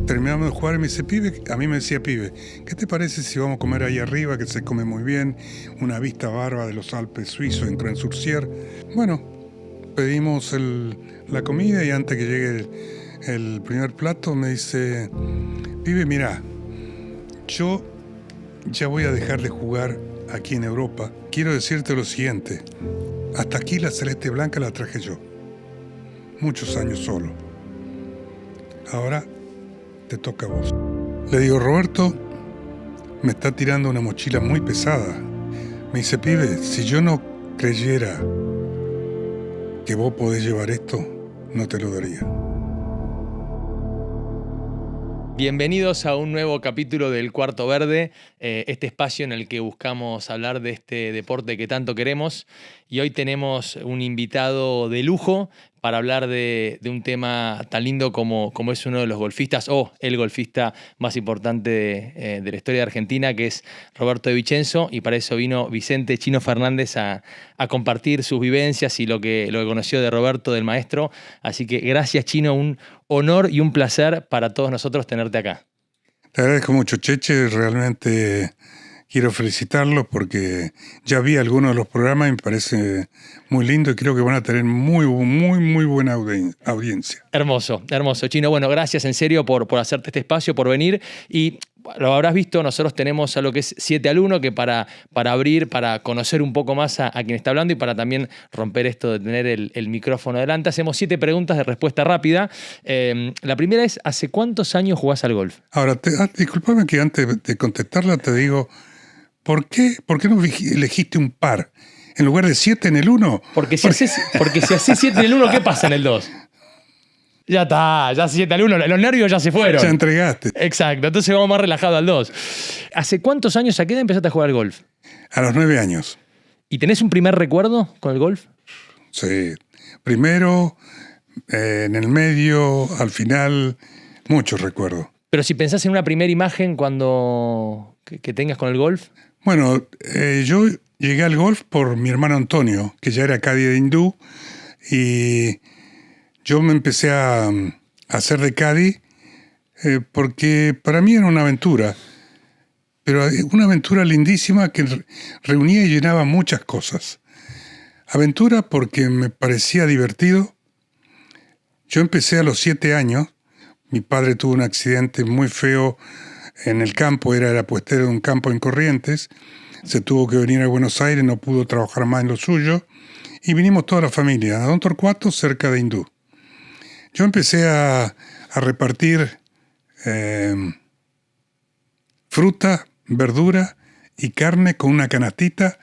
terminamos de jugar y me dice, pibe, a mí me decía, pibe, ¿qué te parece si vamos a comer ahí arriba, que se come muy bien, una vista bárbara de los Alpes suizos en Creus-sur-Sier? Bueno, pedimos la comida y antes que llegue el primer plato me dice, pibe, mirá, yo ya voy a dejar de jugar aquí en Europa. Quiero decirte lo siguiente, hasta aquí la celeste blanca la traje yo, muchos años solo. Ahora te toca a vos. Le digo, Roberto, me está tirando una mochila muy pesada. Me dice, pibe, si yo no creyera que vos podés llevar esto, no te lo daría. Bienvenidos a un nuevo capítulo del Cuarto Verde, este espacio en el que buscamos hablar de este deporte que tanto queremos. Y hoy tenemos un invitado de lujo para hablar de un tema tan lindo como es uno de los golfistas, o el golfista más importante de la historia de Argentina, que es Roberto de Vicenzo. Y para eso vino Vicente Chino Fernández a compartir sus vivencias y lo que conoció de Roberto, del maestro. Así que gracias, Chino, un honor y un placer para todos nosotros tenerte acá. Te agradezco mucho, Cheche, realmente quiero felicitarlos porque ya vi algunos de los programas y me parece muy lindo y creo que van a tener muy buena audiencia. Hermoso, hermoso, Chino. Bueno, gracias en serio por hacerte este espacio, por venir. Y lo habrás visto, nosotros tenemos a lo que es 7 al 1, que para abrir, para conocer un poco más a quien está hablando y para también romper esto de tener el micrófono delante, hacemos 7 preguntas de respuesta rápida. La primera es, ¿hace cuántos años jugás al golf? Ahora, discúlpame que antes de contestarla te digo, ¿por qué no elegiste un par? En lugar de 7 en el 1. Porque si haces 7 en el 1, ¿qué pasa en el 2? Ya está, ya 7 al 1, los nervios ya se fueron. Ya entregaste. Exacto, entonces vamos más relajados al 2. ¿Hace cuántos años, a qué edad empezaste a jugar al golf? A los 9 años. ¿Y tenés un primer recuerdo con el golf? Sí, primero, en el medio, al final, muchos recuerdos. Pero si pensás en una primera imagen que tengas con el golf. Bueno, yo llegué al golf por mi hermano Antonio, que ya era caddy de hindú, y yo me empecé a hacer de caddy porque para mí era una aventura, pero una aventura lindísima que reunía y llenaba muchas cosas. Aventura porque me parecía divertido. Yo empecé a los 7 años, mi padre tuvo un accidente muy feo en el campo, era el apuestero de un campo en Corrientes, se tuvo que venir a Buenos Aires, no pudo trabajar más en lo suyo, y vinimos toda la familia, a Don Torcuato, cerca de Hindú. Yo empecé a repartir fruta, verdura y carne con una canastita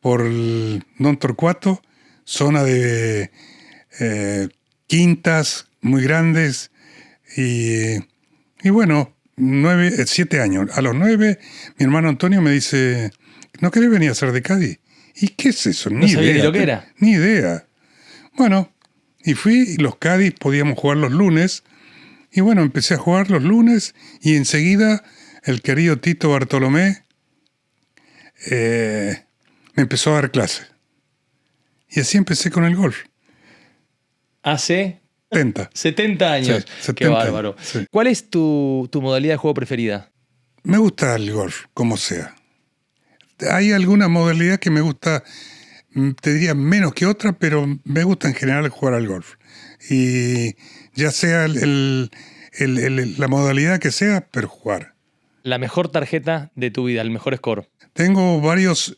por Don Torcuato, zona de quintas muy grandes, y bueno, 7 años. A los 9, mi hermano Antonio me dice, ¿no querés venir a hacer de caddy? ¿Y qué es eso? No sabía ni lo que era. Ni idea. Bueno, y fui, y los caddies podíamos jugar los lunes, y bueno, empecé a jugar los lunes, y enseguida el querido Tito Bartolomé me empezó a dar clases. Y así empecé con el golf. Hace 70 años. Sí, 70 Qué bárbaro. Sí. ¿Cuál es tu modalidad de juego preferida? Me gusta el golf, como sea. Hay alguna modalidad que me gusta, te diría menos que otra, pero me gusta en general jugar al golf. Y ya sea la modalidad que sea, pero jugar. La mejor tarjeta de tu vida, el mejor score. Tengo varios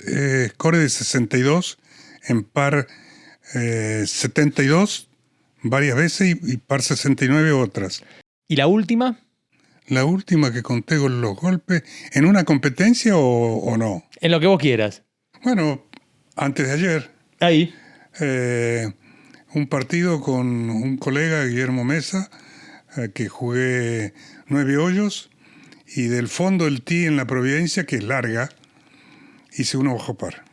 scores de 62, en par 72 varias veces y par 69 otras. ¿Y la última? La última que conté con los golpes, ¿en una competencia o no? En lo que vos quieras. Bueno, antes de ayer. Ahí. Un partido con un colega, Guillermo Mesa, que jugué 9 hoyos, y del fondo del tee en la Providencia, que es larga, hice uno bajo par.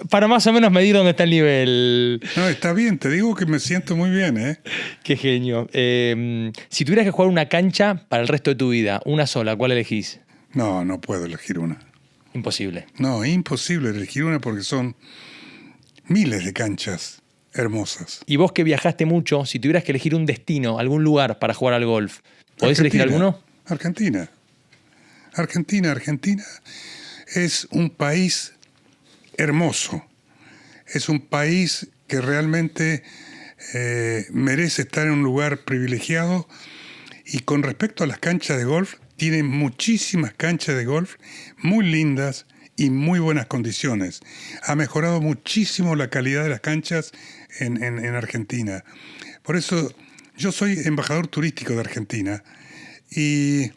Para más o menos medir dónde está el nivel. No, está bien, te digo que me siento muy bien, ¿eh? Qué genio. Si tuvieras que jugar una cancha para el resto de tu vida, una sola, ¿cuál elegís? No puedo elegir una. Imposible. No, imposible elegir una porque son miles de canchas hermosas. Y vos que viajaste mucho, si tuvieras que elegir un destino, algún lugar para jugar al golf, ¿Podés elegir alguno? Argentina. Argentina es un país hermoso. Es un país que realmente merece estar en un lugar privilegiado. Y con respecto a las canchas de golf, tiene muchísimas canchas de golf muy lindas y muy buenas condiciones. Ha mejorado muchísimo la calidad de las canchas en Argentina. Por eso yo soy embajador turístico de Argentina y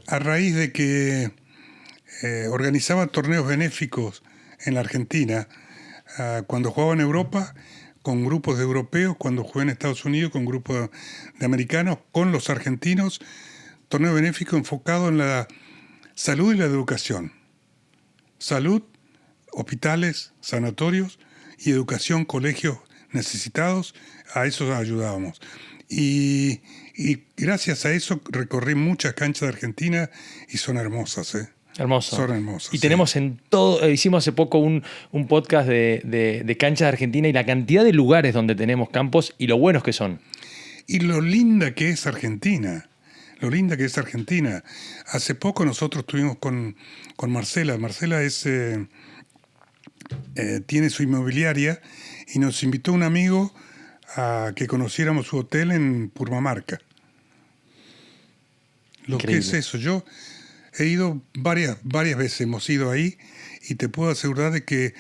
a raíz de que organizaba torneos benéficos en la Argentina, cuando jugaba en Europa, con grupos de europeos, cuando jugué en Estados Unidos, con grupos de americanos, con los argentinos, torneo benéfico enfocado en la salud y la educación. Salud, hospitales, sanatorios y educación, colegios necesitados, a eso ayudábamos. Y gracias a eso recorrí muchas canchas de Argentina y son hermosas, ¿eh? Hermoso. Son hermosas. Y tenemos en todo, hicimos hace poco un podcast de canchas de Argentina y la cantidad de lugares donde tenemos campos y lo buenos que son. Y lo linda que es Argentina. Lo linda que es Argentina. Hace poco nosotros estuvimos con Marcela. Marcela tiene su inmobiliaria y nos invitó un amigo a que conociéramos su hotel en Purmamarca. Lo Increíble. que es eso. Yo he ido varias veces, hemos ido ahí y te puedo asegurar de que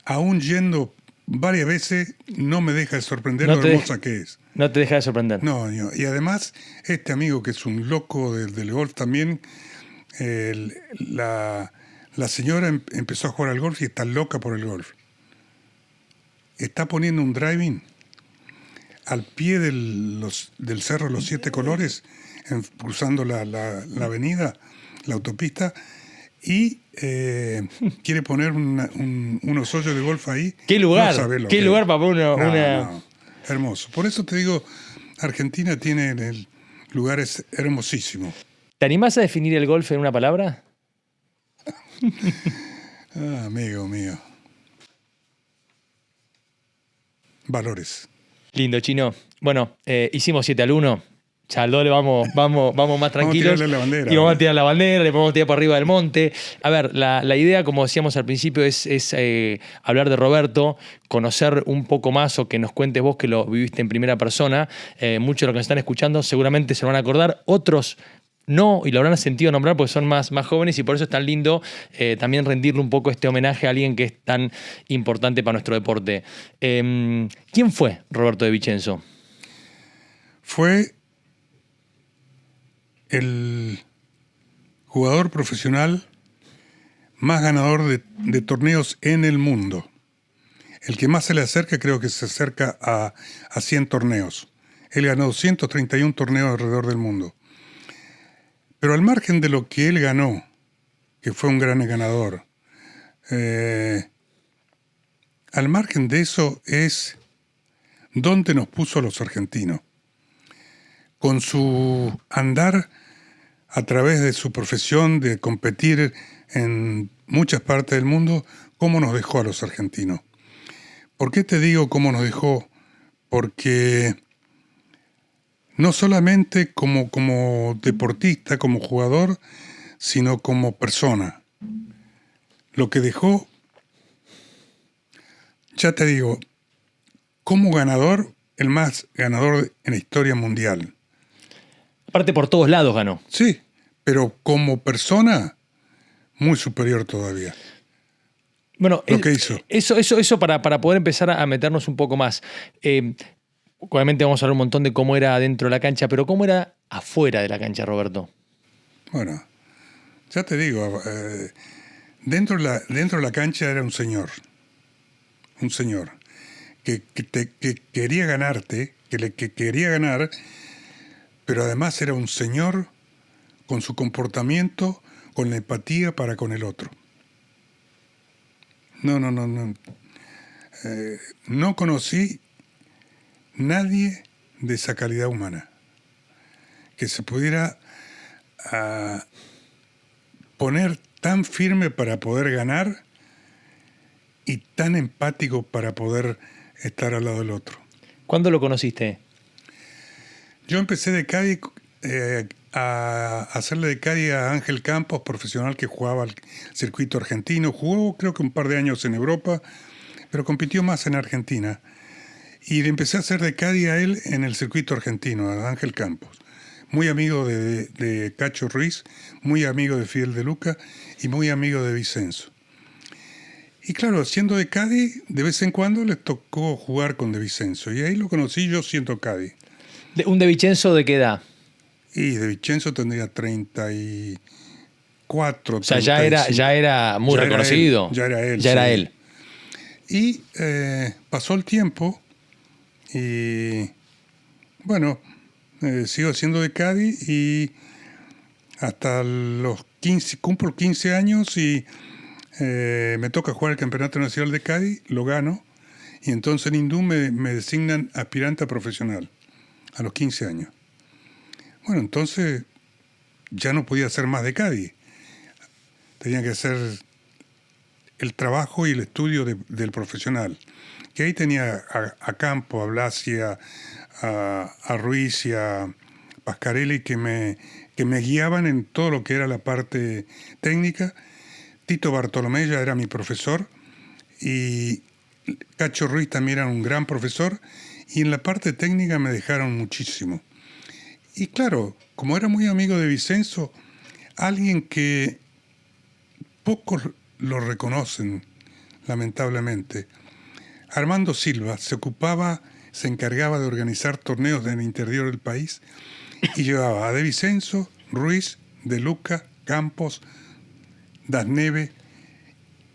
aún yendo varias veces no me deja de sorprender lo hermosa que es. No te deja de sorprender. No, y además este amigo que es un loco del golf también, la señora empezó a jugar al golf y está loca por el golf. Está poniendo un driving al pie del Cerro Los Siete Colores, cruzando la avenida, la autopista, y quiere poner unos hoyos de golf ahí. ¿Qué lugar? No ¿Qué lugar para poner una...? No, hermoso. Por eso te digo, Argentina tiene lugares hermosísimos. ¿Te animás a definir el golf en una palabra? Amigo mío. Valores. Lindo, Chino. Bueno, hicimos 7-1. Ya al doble vamos más tranquilos. Vamos a tirarle la bandera. Y vamos a tirar la bandera, le podemos tirar por arriba del monte. A ver, la idea, como decíamos al principio, es hablar de Roberto, conocer un poco más o que nos cuentes vos que lo viviste en primera persona. Muchos de los que nos están escuchando seguramente se lo van a acordar. Otros no, y lo habrán sentido nombrar porque son más jóvenes y por eso es tan lindo también rendirle un poco este homenaje a alguien que es tan importante para nuestro deporte. ¿Quién fue Roberto De Vicenzo? Fue el jugador profesional más ganador de torneos en el mundo. El que más se le acerca, creo que se acerca a 100 torneos. Él ganó 231 torneos alrededor del mundo. Pero al margen de lo que él ganó, que fue un gran ganador, al margen de eso es dónde nos puso a los argentinos. Con su andar a través de su profesión de competir en muchas partes del mundo, cómo nos dejó a los argentinos. ¿Por qué te digo cómo nos dejó? Porque no solamente como deportista, como jugador, sino como persona. Lo que dejó, ya te digo, como ganador, el más ganador en la historia mundial. Aparte por todos lados ganó. Sí, pero como persona, muy superior todavía. Bueno, lo que hizo. Eso para poder empezar a meternos un poco más. Obviamente vamos a hablar un montón de cómo era dentro de la cancha, pero ¿cómo era afuera de la cancha, Roberto? Bueno, ya te digo, dentro de la cancha era un señor que quería ganarte, que quería ganar, pero además era un señor con su comportamiento, con la empatía para con el otro. No. No conocí nadie de esa calidad humana que se pudiera poner tan firme para poder ganar y tan empático para poder estar al lado del otro. ¿Cuándo lo conociste? Yo empecé de caddy a hacerle de caddy a Ángel Campos, profesional que jugaba al circuito argentino. Jugó creo que un par de años en Europa, pero compitió más en Argentina. Y le empecé a hacer de caddy a él en el circuito argentino, a Ángel Campos. Muy amigo de Cacho Ruiz, muy amigo de Fidel de Luca y muy amigo de Vicenzo. Y claro, siendo de caddy, de vez en cuando les tocó jugar con De Vicenzo. Y ahí lo conocí yo siendo caddy. ¿Un De Vicenzo de qué edad? Y De Vicenzo tendría 34, O sea, 35. ya era muy Ya era reconocido. él, ya era él, Ya era sí. él. Y pasó el tiempo y bueno, sigo siendo de caddy y hasta los 15, cumplo 15 años y me toca jugar el Campeonato Nacional de Caddy, lo gano y entonces en Hindú me designan aspirante a profesional a los 15 años. Bueno, entonces ya no podía hacer más de caddy. Tenía que hacer el trabajo y el estudio del profesional. Que ahí tenía a Campo, a Blasi, a Ruiz y a Pascarelli que me guiaban en todo lo que era la parte técnica. Tito Bartolomé ya era mi profesor y Cacho Ruiz también era un gran profesor y en la parte técnica me dejaron muchísimo. Y claro, como era muy amigo de Vicenzo, alguien que pocos lo reconocen, lamentablemente, Armando Silva se encargaba de organizar torneos en el interior del país y llevaba a De Vicenzo, Ruiz, De Luca, Campos, Das Neve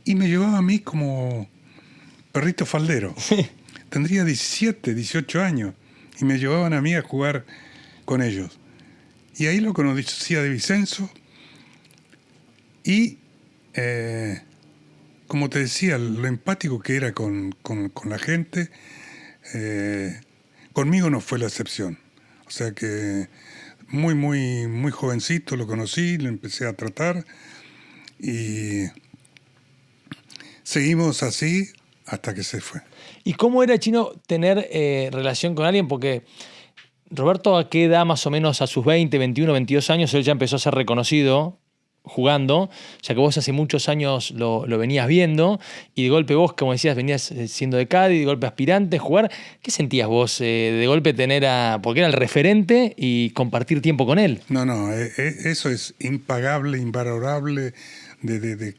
y me llevaba a mí como perrito faldero. Tendría 17, 18 años y me llevaban a mí a jugar con ellos. Y ahí lo conocía De Vicenzo y como te decía, lo empático que era con la gente, conmigo no fue la excepción. O sea que muy, muy, muy jovencito lo conocí, lo empecé a tratar y seguimos así hasta que se fue. ¿Y cómo era, Chino, tener relación con alguien? Porque Roberto, ¿a qué edad más o menos? A sus 20, 21, 22 años, él ya empezó a ser reconocido jugando, ya que vos hace muchos años lo venías viendo y de golpe vos, como decías, venías siendo de caddy, de golpe aspirante, jugar. ¿Qué sentías vos de golpe tener porque era el referente y compartir tiempo con él? No, eso es impagable, invalorable de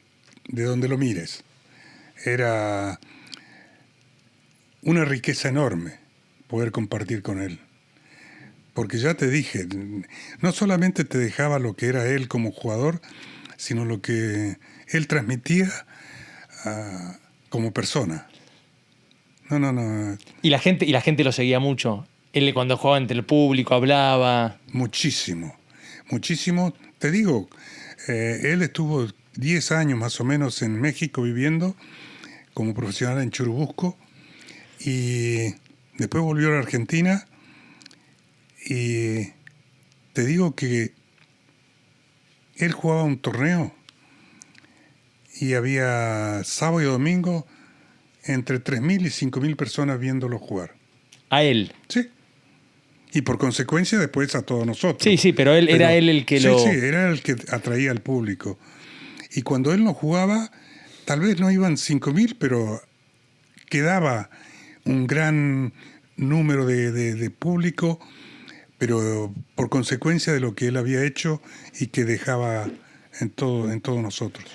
donde lo mires. Era una riqueza enorme poder compartir con él. Porque ya te dije, no solamente te dejaba lo que era él como jugador, sino lo que él transmitía como persona. No. Y la gente lo seguía mucho. Él cuando jugaba entre el público hablaba. Muchísimo. Te digo, él estuvo 10 años más o menos en México viviendo como profesional en Churubusco y después volvió a la Argentina. Y te digo que él jugaba un torneo y había sábado y domingo entre 3.000 y 5.000 personas viéndolo jugar. ¿A él? Sí. Y por consecuencia después a todos nosotros. Sí, pero era él el que sí, lo... Sí, era el que atraía al público. Y cuando él no jugaba, tal vez no iban 5.000, pero quedaba un gran número de público, pero por consecuencia de lo que él había hecho y que dejaba en todos nosotros.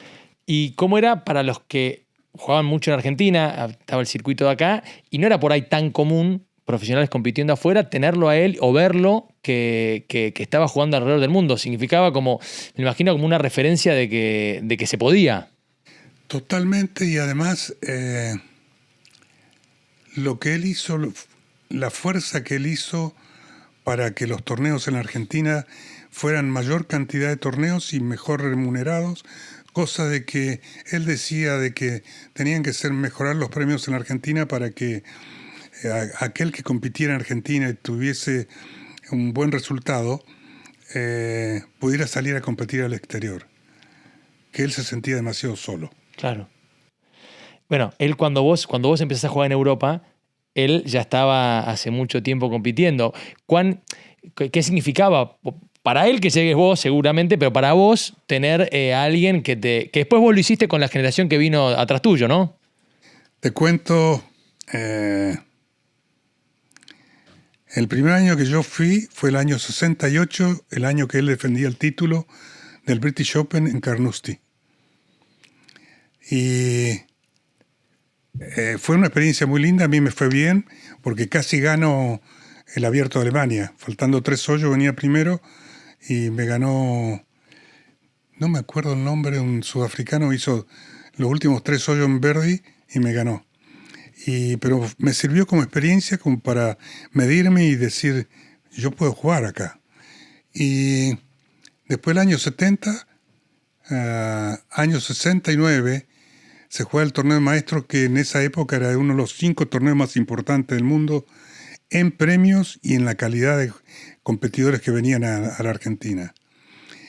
¿Y cómo era para los que jugaban mucho en Argentina, estaba el circuito de acá, y no era por ahí tan común, profesionales compitiendo afuera, tenerlo a él o verlo que estaba jugando alrededor del mundo? Significaba como, me imagino, como una referencia de que se podía. Totalmente, y además lo que él hizo, la fuerza que él hizo para que los torneos en la Argentina fueran mayor cantidad de torneos y mejor remunerados, cosa de que él decía de que tenían que mejorar los premios en la Argentina para que aquel que compitiera en Argentina y tuviese un buen resultado pudiera salir a competir al exterior, que él se sentía demasiado solo. Claro. Bueno, él cuando vos empezás a jugar en Europa, él ya estaba hace mucho tiempo compitiendo. ¿Qué significaba para él que llegues vos seguramente, pero para vos tener a alguien que después vos lo hiciste con la generación que vino atrás tuyo, ¿no? Te cuento, el primer año que yo fui fue el año 68, el año que él defendía el título del British Open en Carnoustie. Y fue una experiencia muy linda, a mí me fue bien, porque casi gano el Abierto de Alemania. Faltando 3 hoyos venía primero y me ganó, no me acuerdo el nombre, un sudafricano hizo los últimos 3 hoyos en birdie y me ganó. Pero me sirvió como experiencia como para medirme y decir, yo puedo jugar acá. Y después del año 70, año 69, se juega el torneo de maestros, que en esa época era uno de los 5 torneos más importantes del mundo en premios y en la calidad de competidores que venían a la Argentina.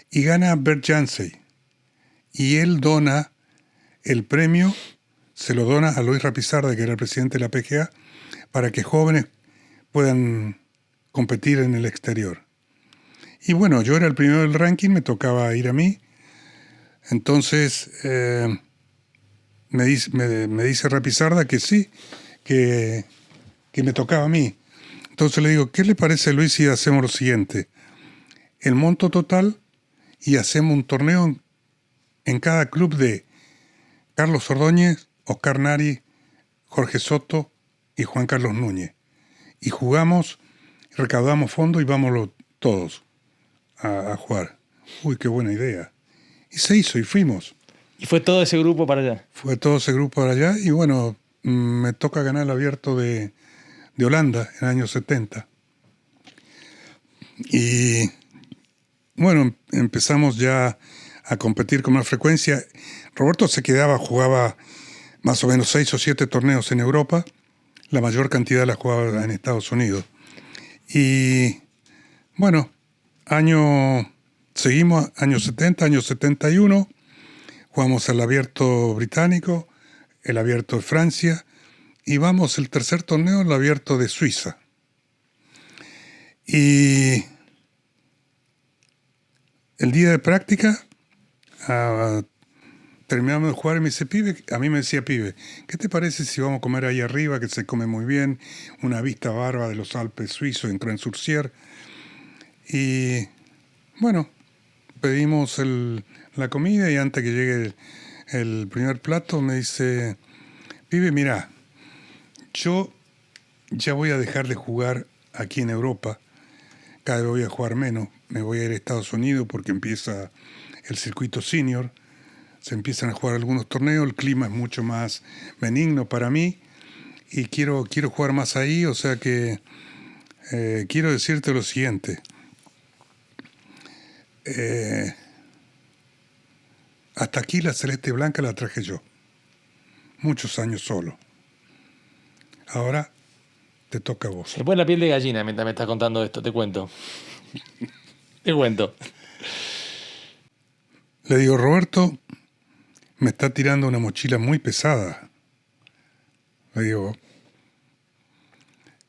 Y gana Bert Janssey. Y él dona el premio, se lo dona a Luis Rapizarda, que era el presidente de la PGA, para que jóvenes puedan competir en el exterior. Y bueno, yo era el primero del ranking, me tocaba ir a mí. Entonces me dice Rapizarda que sí, que me tocaba a mí. Entonces le digo, ¿qué le parece, Luis, si hacemos lo siguiente? El monto total y hacemos un torneo en cada club de Carlos Ordóñez, Oscar Nari, Jorge Soto y Juan Carlos Núñez. Y jugamos, recaudamos fondos y vámonos todos a jugar. Uy, qué buena idea. Y se hizo y fuimos. ¿Y fue todo ese grupo para allá? Fue todo ese grupo para allá y bueno, me toca ganar el Abierto de Holanda en el año 70. Y bueno, empezamos ya a competir con más frecuencia. Roberto jugaba más o menos 6 o 7 torneos en Europa. La mayor cantidad la jugaba en Estados Unidos. Y bueno, seguimos, año 70, año 71. Jugamos el Abierto británico, el Abierto de Francia. Y vamos el tercer torneo, el Abierto de Suiza. Y el día de práctica, terminamos de jugar y me dice, a mí me decía, pibe, ¿qué te parece si vamos a comer ahí arriba, que se come muy bien, una vista bárbara de los Alpes suizos en Crensurcier? Y bueno, pedimos la comida y antes que llegue el primer plato me dice, pibe, mirá, yo ya voy a dejar de jugar aquí en Europa, cada vez voy a jugar menos, me voy a ir a Estados Unidos porque empieza el circuito senior, se empiezan a jugar algunos torneos, el clima es mucho más benigno para mí y quiero jugar más ahí, o sea que quiero decirte lo siguiente. Hasta aquí la celeste blanca la traje yo, muchos años solo. Ahora te toca a vos. Se pone la piel de gallina mientras me estás contando esto, te cuento. Te cuento. Le digo, Roberto, me está tirando una mochila muy pesada. Le digo,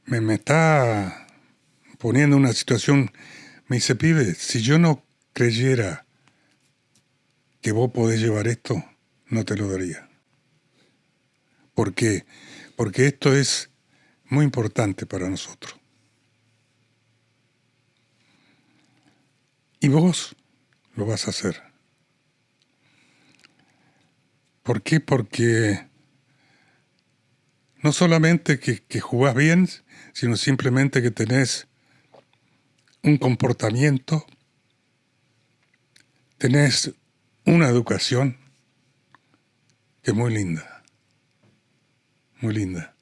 me está poniendo en una situación. Me dice, pibe, si yo no creyera que vos podés llevar esto, no te lo daría. ¿Por qué? Porque esto es muy importante para nosotros. Y vos lo vas a hacer. ¿Por qué? Porque no solamente que jugás bien, sino simplemente que tenés un comportamiento, tenés una educación que es muy linda. Muy linda.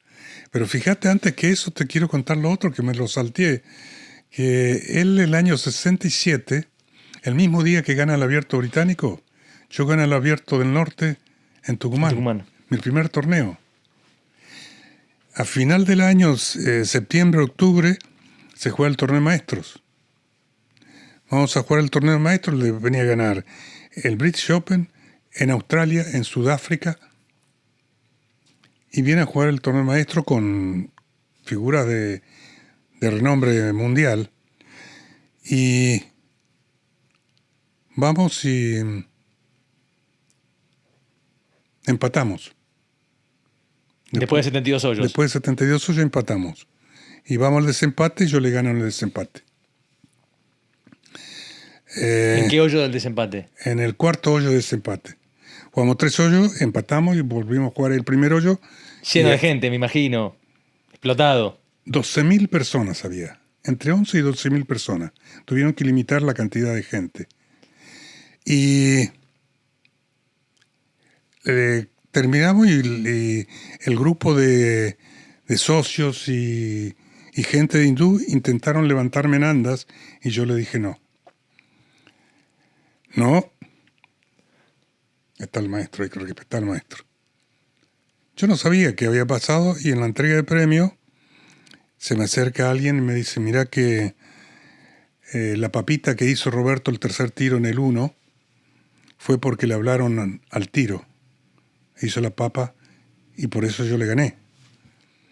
Pero fíjate, antes que eso te quiero contar lo otro, que me lo salteé, que él el año 67, el mismo día que gana el Abierto británico, yo gano el Abierto del Norte en Tucumán. Mi primer torneo. A final del año, septiembre, octubre, se juega el torneo de maestros. Vamos a jugar el torneo de maestros, le venía a ganar el British Open en Australia, en Sudáfrica, y viene a jugar el torneo de maestros con figuras de renombre mundial. Y vamos y empatamos. Después de 72 hoyos. Después de 72 hoyos empatamos. Y vamos al desempate y yo le gano en el desempate. ¿En qué hoyo del desempate? En el cuarto hoyo de desempate. Jugamos 3 hoyos, empatamos y volvimos a jugar el primer hoyo. Lleno de gente, me imagino. Explotado. 12.000 personas había. Entre 11 y 12.000 personas. Tuvieron que limitar la cantidad de gente. Y terminamos y el grupo de socios y gente de hindú intentaron levantarme en andas y yo le dije no. No. Está el maestro, hay que respetar al maestro. Yo no sabía qué había pasado y en la entrega de premio se me acerca alguien y me dice, mirá que la papita que hizo Roberto el tercer tiro en el 1 fue porque le hablaron al tiro. Hizo la papa y por eso yo le gané.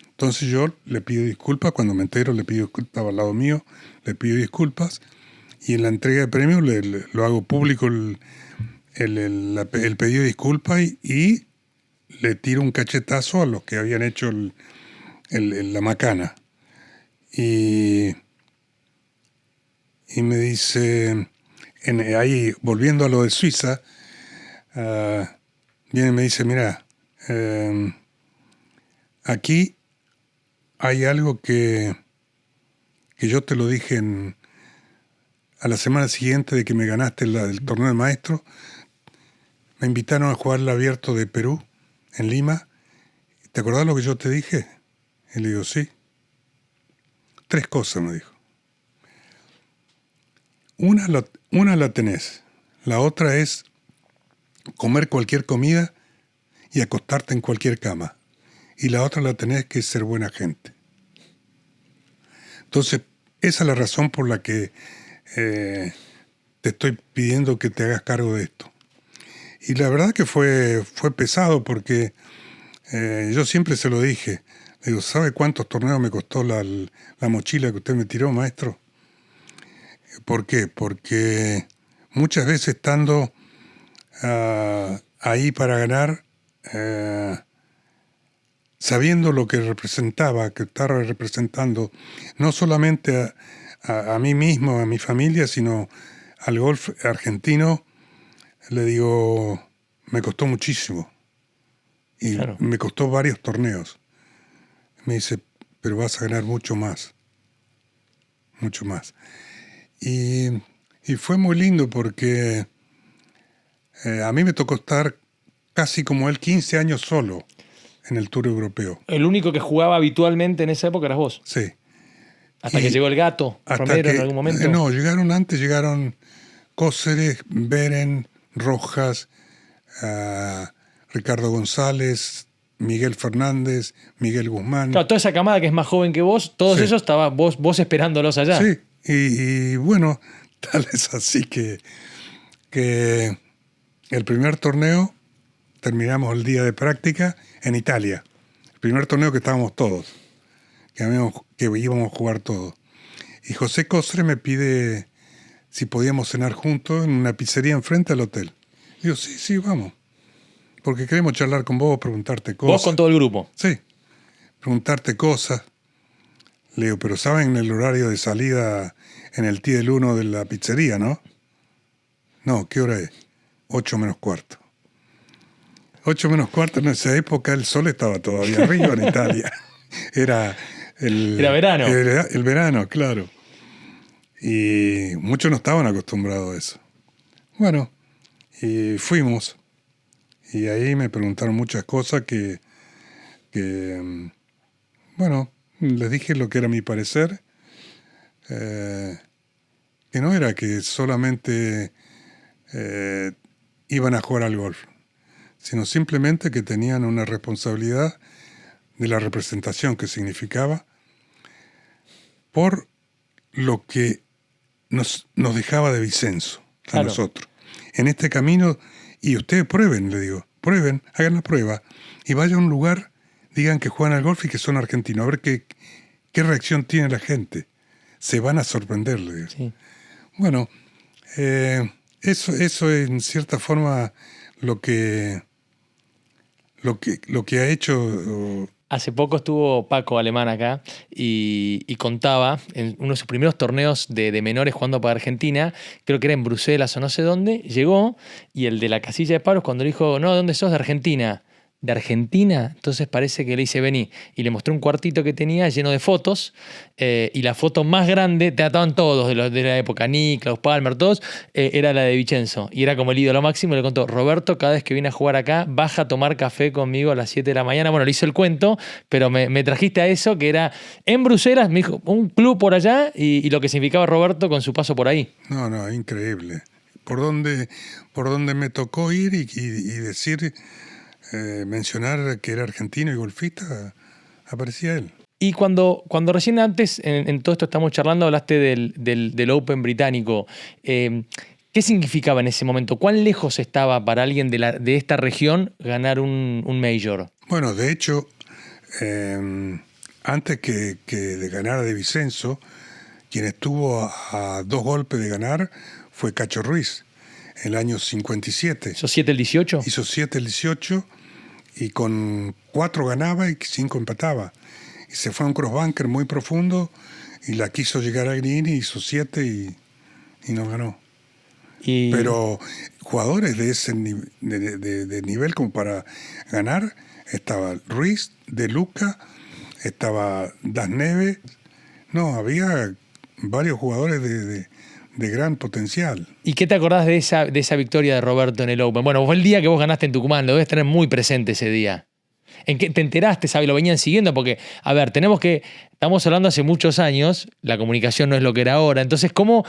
Entonces yo le pido disculpas, cuando me entero le pido disculpas, estaba al lado mío, le pido disculpas y en la entrega de premios lo hago público el pedido de disculpas y le tiro un cachetazo a los que habían hecho la macana. Y me dice, ahí volviendo a lo de Suiza, viene y me dice, mira, aquí hay algo que yo te lo dije a la semana siguiente de que me ganaste el torneo de maestro. Me invitaron a jugar el abierto de Perú, en Lima. ¿Te acordás lo que yo te dije? Y le digo, sí. 3 cosas me dijo. Una la tenés. La otra es comer cualquier comida y acostarte en cualquier cama. Y la otra la tenés, que es ser buena gente. Entonces, esa es la razón por la que te estoy pidiendo que te hagas cargo de esto. Y la verdad que fue pesado porque yo siempre se lo dije. Le digo, ¿sabe cuántos torneos me costó la mochila que usted me tiró, maestro? ¿Por qué? Porque muchas veces estando ahí para ganar, sabiendo lo que representaba, que estaba representando no solamente a mí mismo, a mi familia, sino al golf argentino, le digo, me costó muchísimo. Y claro, me costó varios torneos. Me dice, pero vas a ganar mucho más. Mucho más. Y fue muy lindo porque a mí me tocó estar casi como él 15 años solo en el Tour Europeo. El único que jugaba habitualmente en esa época eras vos. Sí. Hasta que llegó el Gato Romero en algún momento. No, llegaron Cóceres, Beren, Rojas, Ricardo González, Miguel Fernández, Miguel Guzmán. Claro, toda esa camada que es más joven que vos, todos ellos estaba vos esperándolos allá. Sí, y bueno, tal es así que el primer torneo terminamos el día de práctica en Italia. El primer torneo que estábamos todos, que íbamos a jugar todos. Y José Cosre me pide si podíamos cenar juntos en una pizzería enfrente al hotel. Digo, sí, vamos. Porque queremos charlar con vos, preguntarte cosas. ¿Vos con todo el grupo? Sí, preguntarte cosas. Le digo, pero ¿saben el horario de salida en el T del 1 de la pizzería, no? No, ¿qué hora es? 8 menos cuarto. 8 menos cuarto, en esa época el sol estaba todavía arriba en Italia. Era verano. El verano, claro. Y muchos no estaban acostumbrados a eso. Bueno, y fuimos. Y ahí me preguntaron muchas cosas que bueno, les dije lo que era mi parecer. Que no era que solamente iban a jugar al golf, sino simplemente que tenían una responsabilidad de la representación que significaba por lo que nos dejaba de Vicenzo a nosotros. En este camino, y ustedes prueben, le digo, prueben, hagan la prueba, y vayan a un lugar, digan que juegan al golf y que son argentinos, a ver qué reacción tiene la gente. Se van a sorprender, le digo. Sí. Bueno, Eso en cierta forma lo que ha hecho. Hace poco estuvo Paco Alemán acá y contaba en uno de sus primeros torneos de menores jugando para Argentina, creo que era en Bruselas o no sé dónde, llegó y el de la casilla de paros cuando le dijo, no, ¿de dónde sos? De Argentina. ¿De Argentina? Entonces parece que le dice, vení. Y le mostré un cuartito que tenía lleno de fotos y la foto más grande, te estaban todos de la época, Nick, Klaus Palmer, todos, era la de Vicenzo. Y era como el ídolo máximo y le contó, Roberto cada vez que viene a jugar acá, baja a tomar café conmigo a las 7 de la mañana. Bueno, le hizo el cuento, pero me trajiste a eso, que era en Bruselas, me dijo, un club por allá y lo que significaba Roberto con su paso por ahí. No, increíble. Por donde me tocó ir y decir... mencionar que era argentino y golfista, aparecía él. Y cuando recién antes, en todo esto estamos charlando, hablaste del Open británico. ¿Qué significaba en ese momento? ¿Cuán lejos estaba para alguien de esta región ganar un Major? Bueno, de hecho, antes que de ganar de Vicenzo, quien estuvo a 2 golpes de ganar fue Cacho Ruiz, en el año 57. ¿Hizo 7 el 18? Hizo 7 el 18 y con 4 ganaba y 5 empataba. Y se fue a un crossbunker muy profundo y la quiso llegar a green y hizo 7 y no ganó. Pero jugadores de ese de nivel como para ganar, estaba Ruiz, De Luca, estaba Das Neves. No, había varios jugadores de gran potencial. ¿Y qué te acordás de esa victoria de Roberto en el Open? Bueno, fue el día que vos ganaste en Tucumán, lo debes tener muy presente ese día. ¿En qué te enteraste, sabes? Lo venían siguiendo porque, a ver, estamos hablando hace muchos años, la comunicación no es lo que era ahora, entonces, ¿cómo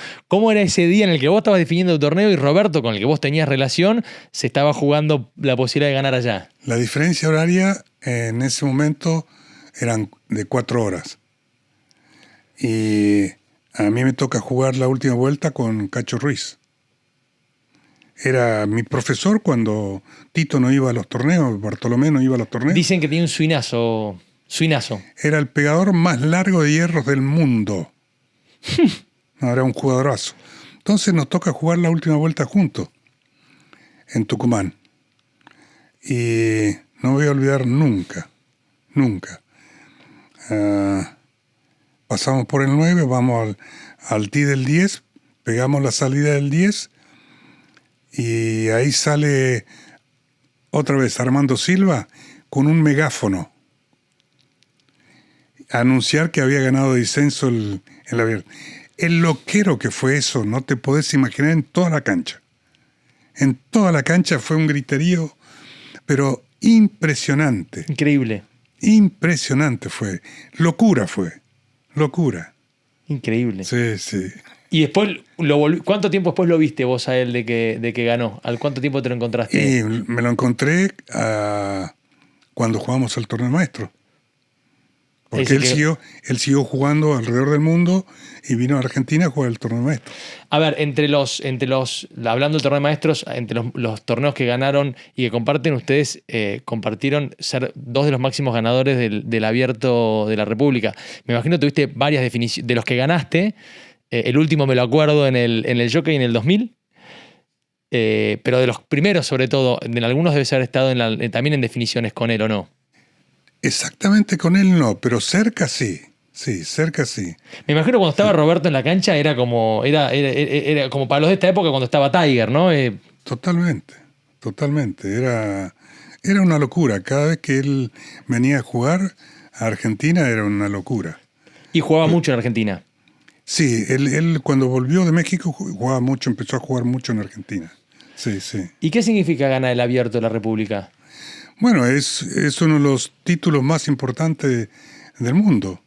era ese día en el que vos estabas definiendo tu torneo y Roberto, con el que vos tenías relación, se estaba jugando la posibilidad de ganar allá? La diferencia horaria en ese momento eran de 4 horas. Y a mí me toca jugar la última vuelta con Cacho Ruiz. Era mi profesor cuando Tito no iba a los torneos, Bartolomé no iba a los torneos. Dicen que tiene un suinazo. Era el pegador más largo de hierros del mundo. No, era un jugadorazo. Entonces nos toca jugar la última vuelta juntos en Tucumán. Y no voy a olvidar nunca. Pasamos por el 9, vamos al tee del 10, pegamos la salida del 10 y ahí sale otra vez Armando Silva con un megáfono a anunciar que había ganado Vicenzo el abierto. El loquero que fue eso, no te podés imaginar, en toda la cancha. En toda la cancha fue un griterío, pero impresionante. Increíble. Impresionante fue. Locura. Increíble. Sí. Y después, ¿cuánto tiempo después lo viste vos a él de que ganó? ¿Al cuánto tiempo te lo encontraste? Y me lo encontré cuando jugamos el torneo maestro. Porque él siguió jugando alrededor del mundo y vino a Argentina a jugar el torneo maestro. A ver, hablando del torneo de maestros, entre los torneos que ganaron y que comparten, ustedes compartieron ser 2 de los máximos ganadores del Abierto de la República. Me imagino que tuviste varias definiciones. De los que ganaste, el último me lo acuerdo en el Jockey en el 2000, pero de los primeros, sobre todo, en algunos debes haber estado también en definiciones con él, ¿o no? Exactamente con él no, pero cerca sí. Sí, cerca sí. Me imagino cuando estaba Roberto en la cancha era como para los de esta época cuando estaba Tiger, ¿no? Totalmente. Era una locura. Cada vez que él venía a jugar a Argentina era una locura. Y jugaba mucho en Argentina. Sí, él cuando volvió de México jugaba mucho, empezó a jugar mucho en Argentina. Sí. ¿Y qué significa ganar el Abierto de la República? Bueno, es uno de los títulos más importantes del mundo.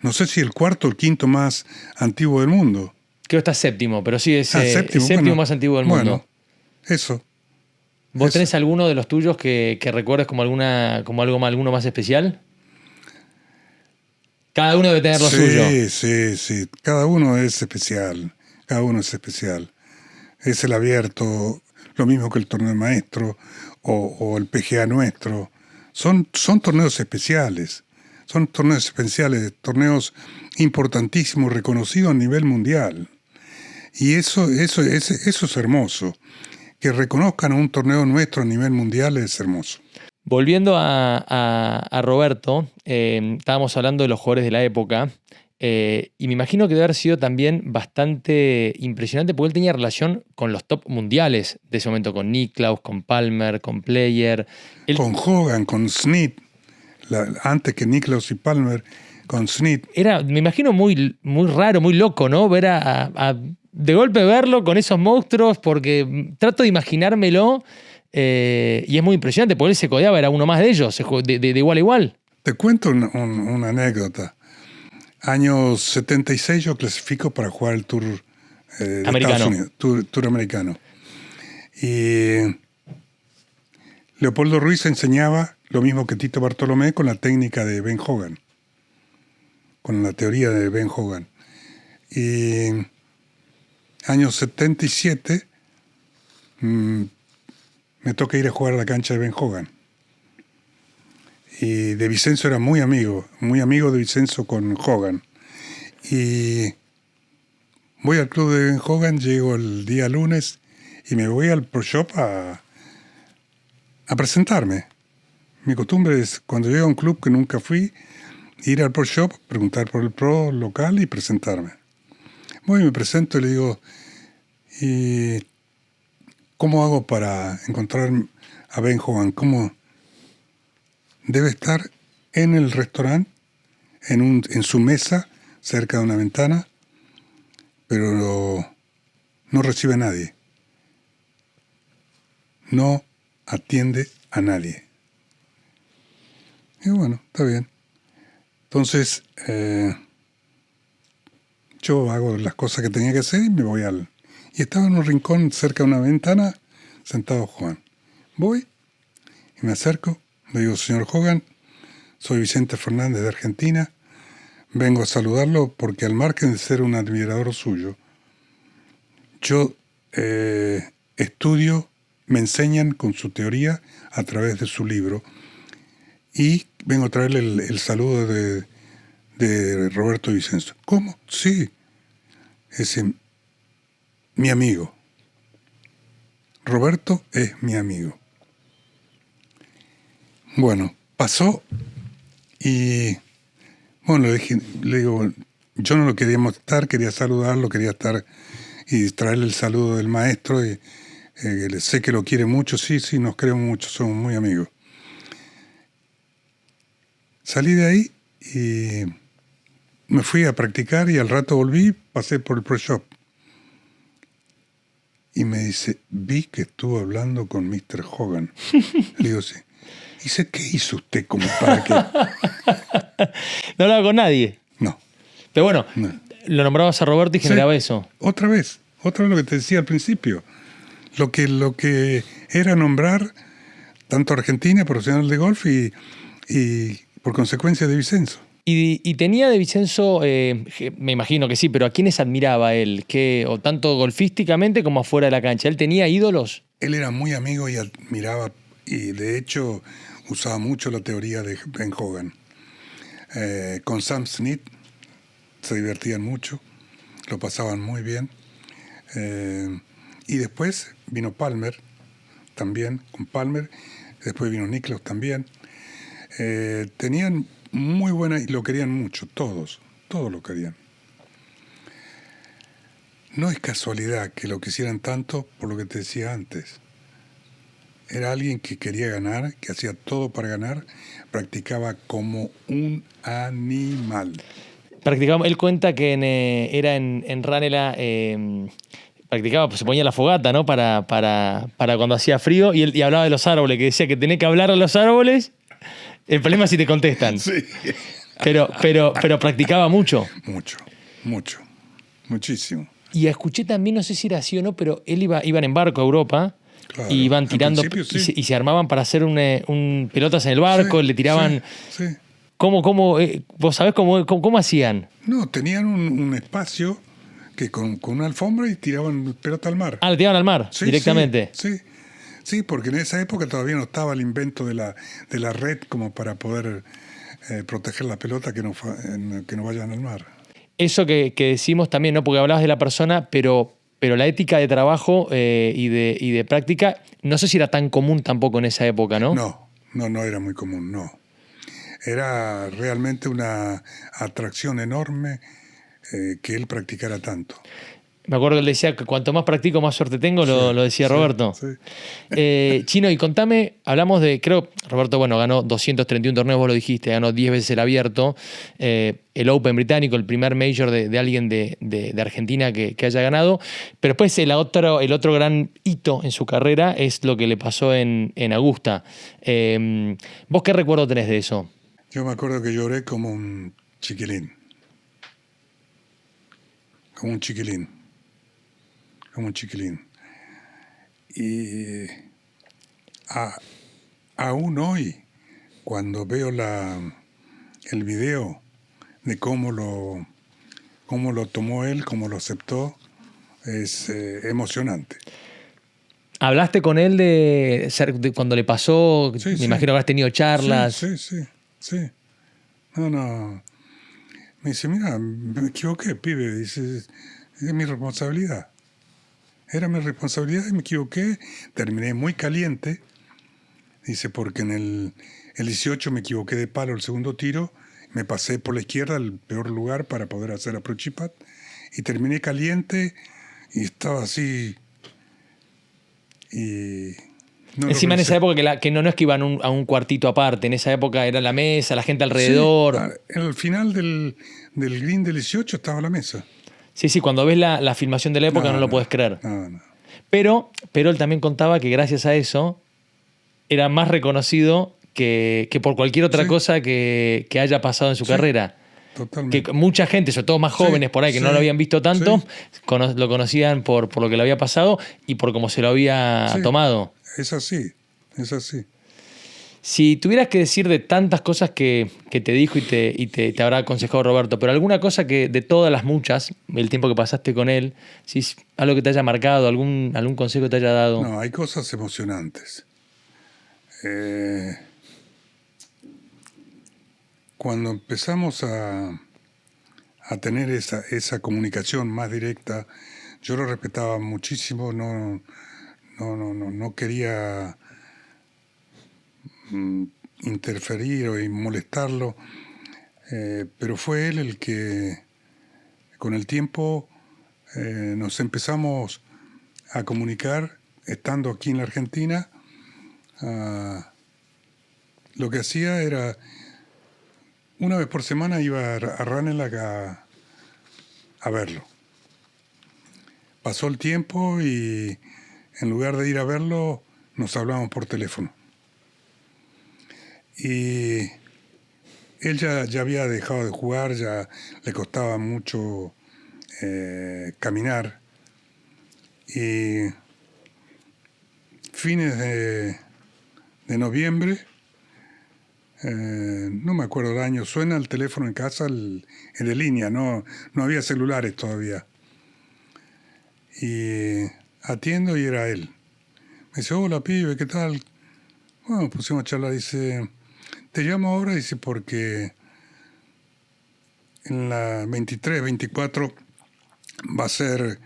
No sé si el 4º o el 5º más antiguo del mundo. Creo que está 7º, pero sí es el séptimo, bueno, más antiguo del mundo. Bueno, eso. ¿Vos tenés alguno de los tuyos que recuerdes como alguno más especial? Cada uno debe tener lo suyo. Sí. Cada uno es especial. Es el abierto, lo mismo que el torneo maestro o el PGA nuestro. Son torneos especiales. Son torneos especiales, torneos importantísimos, reconocidos a nivel mundial. Y eso es hermoso. Que reconozcan un torneo nuestro a nivel mundial es hermoso. Volviendo a Roberto, estábamos hablando de los jugadores de la época, y me imagino que debe haber sido también bastante impresionante porque él tenía relación con los top mundiales de ese momento, con Nicklaus, con Palmer, con Player. Con Hogan, con Snead, antes que Nicklaus y Palmer, con Snead. Era, me imagino, muy, muy raro, muy loco, ¿no? Ver de golpe verlo con esos monstruos, porque trato de imaginármelo, y es muy impresionante, porque él se codeaba, era uno más de ellos, de igual a igual. Te cuento una anécdota. Año 76 yo clasifico para jugar el Tour de Estados Unidos, tour americano. Y Leopoldo Ruiz enseñaba lo mismo que Tito Bartolomé con la técnica de Ben Hogan, con la teoría de Ben Hogan. Y año 77 me toca ir a jugar a la cancha de Ben Hogan. Y de Vicenzo era muy amigo de Vicenzo con Hogan. Y voy al club de Ben Hogan, llego el día lunes y me voy al Pro Shop a presentarme. Mi costumbre es, cuando llego a un club que nunca fui, ir al Pro Shop, preguntar por el pro local y presentarme. Voy y me presento y le digo, ¿y cómo hago para encontrar a Ben Hogan? ¿Cómo? Debe estar en el restaurante, en su mesa, cerca de una ventana, pero no recibe a nadie. No atiende a nadie. Y bueno, está bien. Entonces, yo hago las cosas que tenía que hacer y me voy Y estaba en un rincón cerca de una ventana, sentado Juan. Voy y me acerco. Le digo, señor Hogan, soy Vicente Fernández de Argentina. Vengo a saludarlo porque al margen de ser un admirador suyo, yo estudio, me enseñan con su teoría a través de su libro y vengo a traerle el saludo de Roberto Vicenzo. ¿Cómo? Sí, es mi amigo. Roberto es mi amigo. Bueno, pasó y bueno, le digo, yo no lo quería mostrar, quería saludarlo, quería estar y traerle el saludo del maestro. Y, sé que lo quiere mucho, sí, nos queremos mucho, somos muy amigos. Salí de ahí y me fui a practicar y al rato volví, pasé por el Pro Shop. Y me dice, vi que estuvo hablando con Mr. Hogan. Le digo, sí. Dice, ¿qué hizo usted como para que...? No hablaba con nadie. No. Pero bueno, No. Lo nombrabas a Roberto y generaba eso. Otra vez lo que te decía al principio. Lo que era nombrar tanto Argentina, profesional de golf, y por consecuencia de Vicenzo. Y tenía de Vicenzo, me imagino que sí, pero ¿a quiénes admiraba él? O tanto golfísticamente como afuera de la cancha. ¿Él tenía ídolos? Él era muy amigo y admiraba, y de hecho usaba mucho la teoría de Ben Hogan. Con Sam Snead se divertían mucho, lo pasaban muy bien. Y después vino Palmer, también con Palmer. Después vino Nicklaus también. Tenían muy buena y lo querían mucho, todos lo querían. No es casualidad que lo quisieran tanto por lo que te decía antes. Era alguien que quería ganar, que hacía todo para ganar, practicaba como un animal. Practicaba, él cuenta que era en Ranelagh, practicaba, pues se ponía la fogata, ¿no? Para cuando hacía frío, y hablaba de los árboles, que decía que tenés que hablar a los árboles. El problema es si te contestan. Sí. Pero practicaba mucho. Muchísimo. Y escuché también, no sé si era así o no, pero él iban en barco a Europa. Claro, y iban tirando sí. y se armaban para hacer pelotas en el barco, le tiraban... Sí. ¿Cómo, vos sabés cómo hacían? No, tenían un espacio que con una alfombra y tiraban pelota al mar. Ah, le tiraban al mar directamente. Sí, porque en esa época todavía no estaba el invento de la red como para poder proteger la pelota que no vayan al mar. Eso que decimos también, ¿no? Porque hablabas de la persona, pero Pero la ética de trabajo y de práctica, no sé si era tan común tampoco en esa época, ¿no? No era muy común, no. Era realmente una atracción enorme que él practicara tanto. Me acuerdo que él decía que cuanto más practico, más suerte tengo, Sí, lo decía sí, Roberto. sí. Chino, y contame, hablamos de, creo, Roberto, bueno, ganó 231 torneos, vos lo dijiste, ganó 10 veces el abierto, el Open británico, el primer major de alguien de Argentina que haya ganado, pero después el otro gran hito en su carrera es lo que le pasó en Augusta. ¿Vos qué recuerdo tenés de eso? Yo me acuerdo que lloré como un chiquilín. Como un chiquilín. Como un chiquilín. Y aún hoy, cuando veo el video de cómo lo tomó él, cómo lo aceptó, es emocionante. ¿Hablaste con él de cuando le pasó? Sí, Me sí. imagino que habrás tenido charlas. Sí. No. Me dice, mira, me equivoqué, pibe. Dice, es mi responsabilidad. Era mi responsabilidad y me equivoqué. Terminé muy caliente. Dice, porque en el 18 me equivoqué de palo el segundo tiro. Me pasé por la izquierda, el peor lugar para poder hacer approach putt. Y terminé caliente y estaba así. Y no lo Encima en revisé. esa época que no es que iban a un cuartito aparte, en esa época era la mesa, la gente alrededor. Sí, al final del green del 18 estaba la mesa. Sí, cuando ves la filmación de la época no lo puedes creer. No. Pero él también contaba que gracias a eso era más reconocido que por cualquier otra cosa que haya pasado en su carrera. Totalmente. Que mucha gente, sobre todo más jóvenes por ahí, que no lo habían visto tanto, lo conocían por lo que le había pasado y por cómo se lo había tomado. Es así. Si tuvieras que decir de tantas cosas que te dijo y te habrá aconsejado Roberto, pero alguna cosa que de todas las muchas, el tiempo que pasaste con él, si es algo que te haya marcado, algún consejo que te haya dado. No, hay cosas emocionantes. Cuando empezamos a tener esa comunicación más directa, yo lo respetaba muchísimo, no quería interferir o molestarlo, pero fue él el que con el tiempo nos empezamos a comunicar estando aquí en la Argentina. Lo que hacía era una vez por semana iba a Ranelagh a verlo. Pasó el tiempo y en lugar de ir a verlo nos hablábamos por teléfono. Y él ya había dejado de jugar, ya le costaba mucho caminar. Y fines de noviembre, no me acuerdo el año, suena el teléfono en casa, el de línea, no había celulares todavía. Y atiendo y era él. Me dice, hola pibe, ¿qué tal? Bueno, pusimos a charlar, dice, te llamo ahora, dice, porque en la 23, 24 va a ser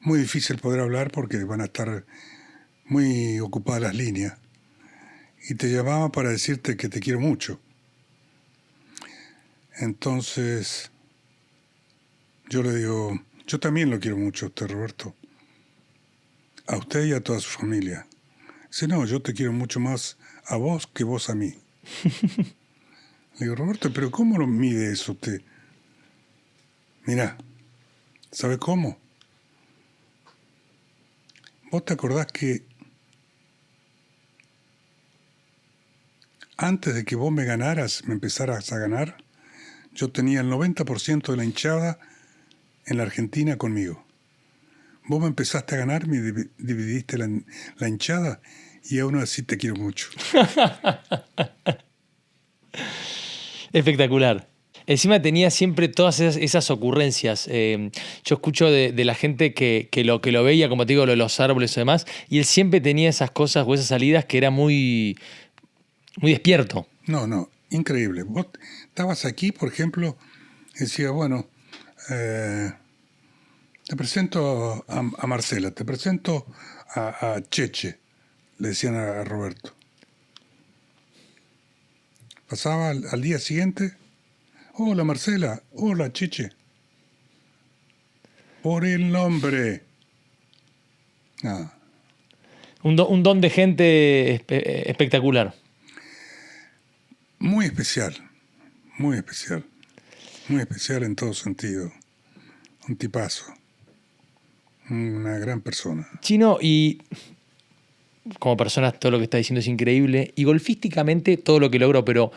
muy difícil poder hablar porque van a estar muy ocupadas las líneas. Y te llamaba para decirte que te quiero mucho. Entonces, yo le digo, yo también lo quiero mucho a usted, Roberto. A usted y a toda su familia. Dice, no, yo te quiero mucho más a vos que vos a mí. Le digo, Roberto, pero ¿cómo lo mide eso usted? Mirá, ¿sabe cómo? ¿Vos te acordás que antes de que vos me empezaras a ganar, yo tenía el 90% de la hinchada en la Argentina conmigo? Vos me empezaste a ganar, me dividiste la hinchada y aún así te quiero mucho. Espectacular. Encima tenía siempre todas esas ocurrencias. Yo escucho de la gente que lo veía, como te digo, lo de los árboles y demás, y él siempre tenía esas cosas o esas salidas que era muy, muy despierto. No, increíble. Vos estabas aquí, por ejemplo, decía, bueno, Te presento a Marcela, te presento a Cheche, le decían a Roberto. Pasaba al día siguiente, hola Marcela, hola Cheche. Por el nombre. Nada. Un don de gente espectacular. Muy especial, muy especial. Muy especial en todo sentido. Un tipazo. Una gran persona. Chino, y como persona todo lo que está diciendo es increíble. Y golfísticamente todo lo que logró, pero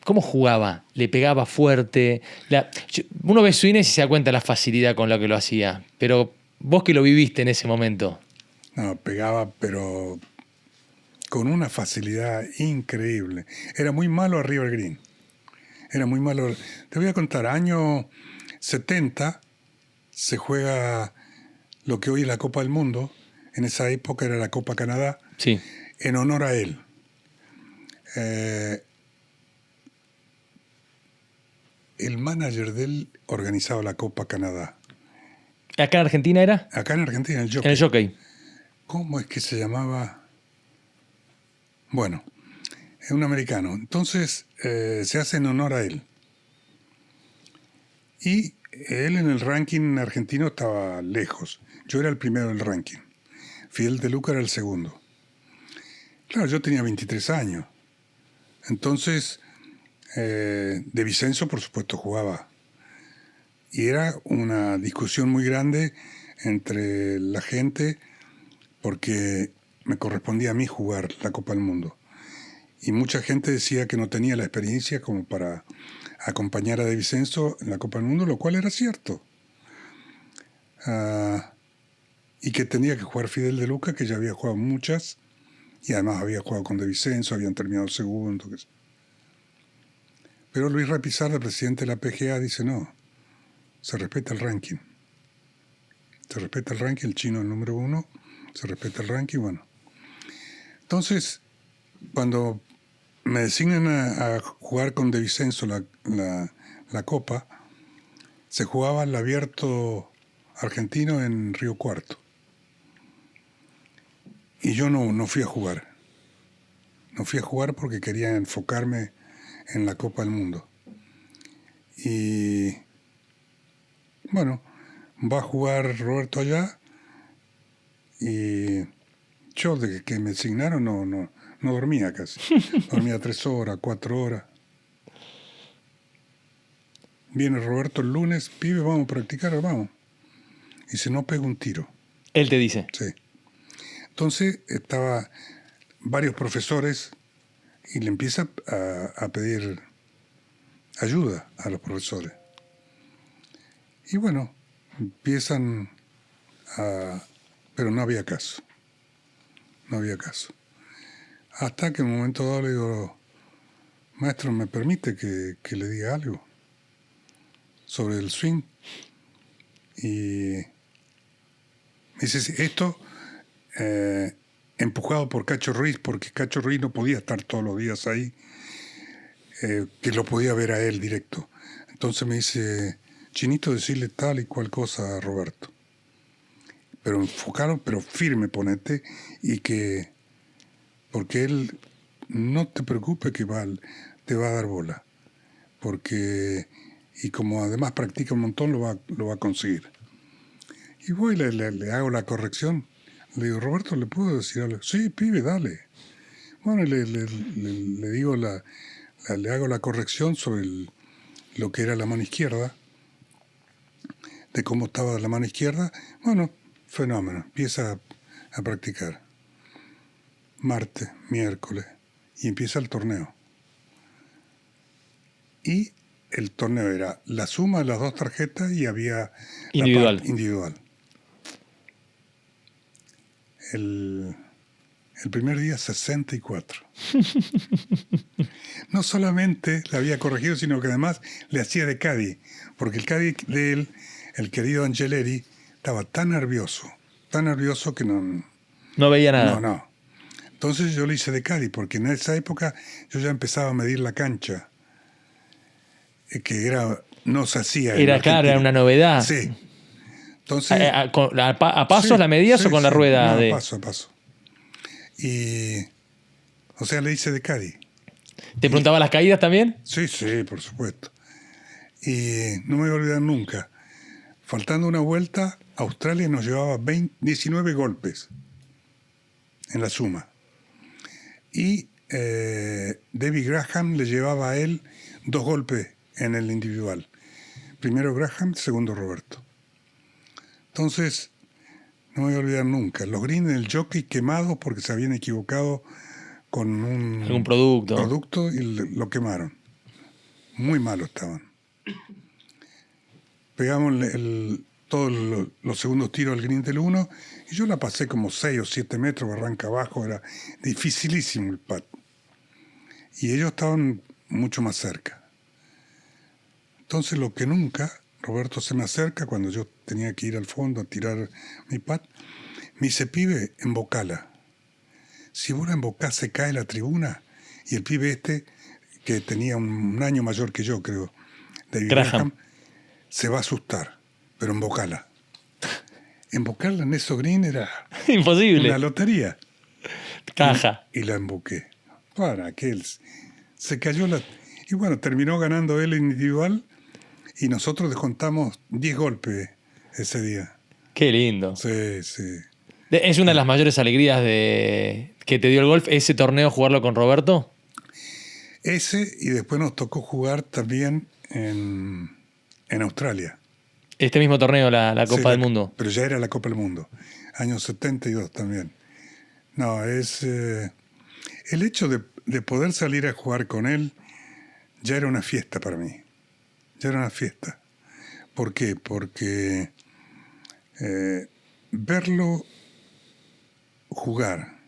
¿cómo jugaba? ¿Le pegaba fuerte? Uno ve swings y se da cuenta de la facilidad con la que lo hacía. Pero vos que lo viviste en ese momento. No, pegaba, pero con una facilidad increíble. Era muy malo arriba del green. Era muy malo. Te voy a contar, año 70 se juega lo que hoy es la Copa del Mundo. En esa época era la Copa Canadá. Sí. En honor a él. El manager de él organizaba la Copa Canadá. ¿Acá en Argentina era? Acá en Argentina, el Jockey. En el Jockey. ¿Cómo es que se llamaba? Bueno, es un americano. Entonces se hace en honor a él. Y él en el ranking argentino estaba lejos. Yo era el primero del ranking. Fidel de Luca era el segundo. Claro, yo tenía 23 años. Entonces, de Vicenzo, por supuesto, jugaba. Y era una discusión muy grande entre la gente porque me correspondía a mí jugar la Copa del Mundo. Y mucha gente decía que no tenía la experiencia como para acompañar a De Vicenzo en la Copa del Mundo, lo cual era cierto. Y que tenía que jugar Fidel de Luca, que ya había jugado muchas, y además había jugado con De Vicenzo, habían terminado segundo. Pero Luis Rapizarda, el presidente de la PGA, dice no, se respeta el ranking. Se respeta el ranking, el chino el número 1, se respeta el ranking, bueno. Entonces, cuando me designan a jugar con De Vicenzo la Copa, se jugaba el abierto argentino en Río Cuarto. Y yo no fui a jugar. No fui a jugar porque quería enfocarme en la Copa del Mundo. Y bueno, va a jugar Roberto allá y yo de que me asignaron no dormía casi. Dormía 3 horas, 4 horas. Viene Roberto el lunes, pibe, vamos a practicar, vamos. Y si no, pego un tiro. Él te dice. Sí. Entonces estaba varios profesores y le empieza a pedir ayuda a los profesores. Y bueno, empiezan a... Pero no había caso. No había caso. Hasta que en un momento dado le digo, maestro, ¿me permite que le diga algo sobre el swing? Y me dice, sí, esto empujado por Cacho Ruiz, porque Cacho Ruiz no podía estar todos los días ahí, que lo podía ver a él directo. Entonces me dice, Chinito, decirle tal y cual cosa a Roberto. Pero enfocado, pero firme, ponete, y que, porque él, no te preocupes que te va a dar bola, porque, y como además practica un montón, lo va a conseguir. Y voy, le hago la corrección, le digo, Roberto, ¿le puedo decir algo? Sí, pibe, dale. Bueno, le digo, le hago la corrección sobre lo que era la mano izquierda, de cómo estaba la mano izquierda. Bueno, fenómeno, empieza a practicar. Martes, miércoles, y empieza el torneo. Y el torneo era la suma de las 2 tarjetas y había individual. La parte individual. El primer día 64. No solamente le había corregido, sino que además le hacía de caddy, porque el caddy de él, el querido Angeleri, estaba tan nervioso que no veía nada. No. Entonces yo le hice de caddy, porque en esa época yo ya empezaba a medir la cancha, que no se hacía. Era claro, era una novedad. Sí. Entonces, ¿A pasos sí, la medías sí, o con la sí, rueda? no, paso a paso. Y, o sea, le hice de Caddy. ¿Te preguntaba las caídas también? Sí, sí, por supuesto. Y no me voy a olvidar nunca. Faltando una vuelta, Australia nos llevaba 19 golpes en la suma. Y David Graham le llevaba a él 2 golpes en el individual. Primero Graham, segundo Roberto. Entonces, no me voy a olvidar nunca. Los greens del jockey quemados porque se habían equivocado con un ¿Algún producto? y lo quemaron. Muy malo estaban. Pegamos todos los segundos tiros al green del 1 y yo la pasé como 6 o 7 metros, barranca abajo, era dificilísimo el pad. Y ellos estaban mucho más cerca. Entonces, lo que nunca, Roberto se me acerca cuando yo tenía que ir al fondo a tirar mi pad, me dice, pibe, embocala. Si vos la embocás, se cae la tribuna. Y el pibe este, que tenía un año mayor que yo, creo, David Graham, se va a asustar, pero embocala. Embocarla en esos green era imposible. una lotería. Caja. Y la emboqué. Para aquel. Se cayó la... Y bueno, terminó ganando él individual y nosotros descontamos 10 golpes ese día. Qué lindo. Sí, sí. ¿Es una de las mayores alegrías que te dio el golf, ese torneo, jugarlo con Roberto? Ese, y después nos tocó jugar también en Australia. Este mismo torneo, la Copa del Mundo. Pero ya era la Copa del Mundo. Año 72 también. No, es... el hecho de poder salir a jugar con él ya era una fiesta para mí. Ya era una fiesta. ¿Por qué? Porque verlo jugar,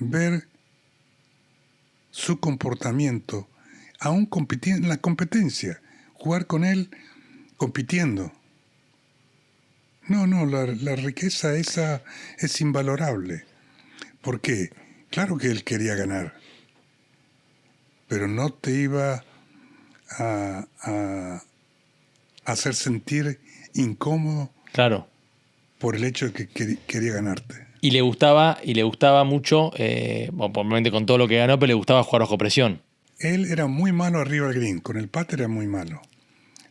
ver su comportamiento, aún compitiendo en la competencia, jugar con él compitiendo. No, la riqueza esa es invalorable. ¿Por qué? Claro que él quería ganar, pero no te iba a hacer sentir incómodo, claro, por el hecho de que quería ganarte. Y le gustaba mucho, obviamente con todo lo que ganó, pero le gustaba jugar bajo presión. Él era muy malo arriba del green, con el pat era muy malo,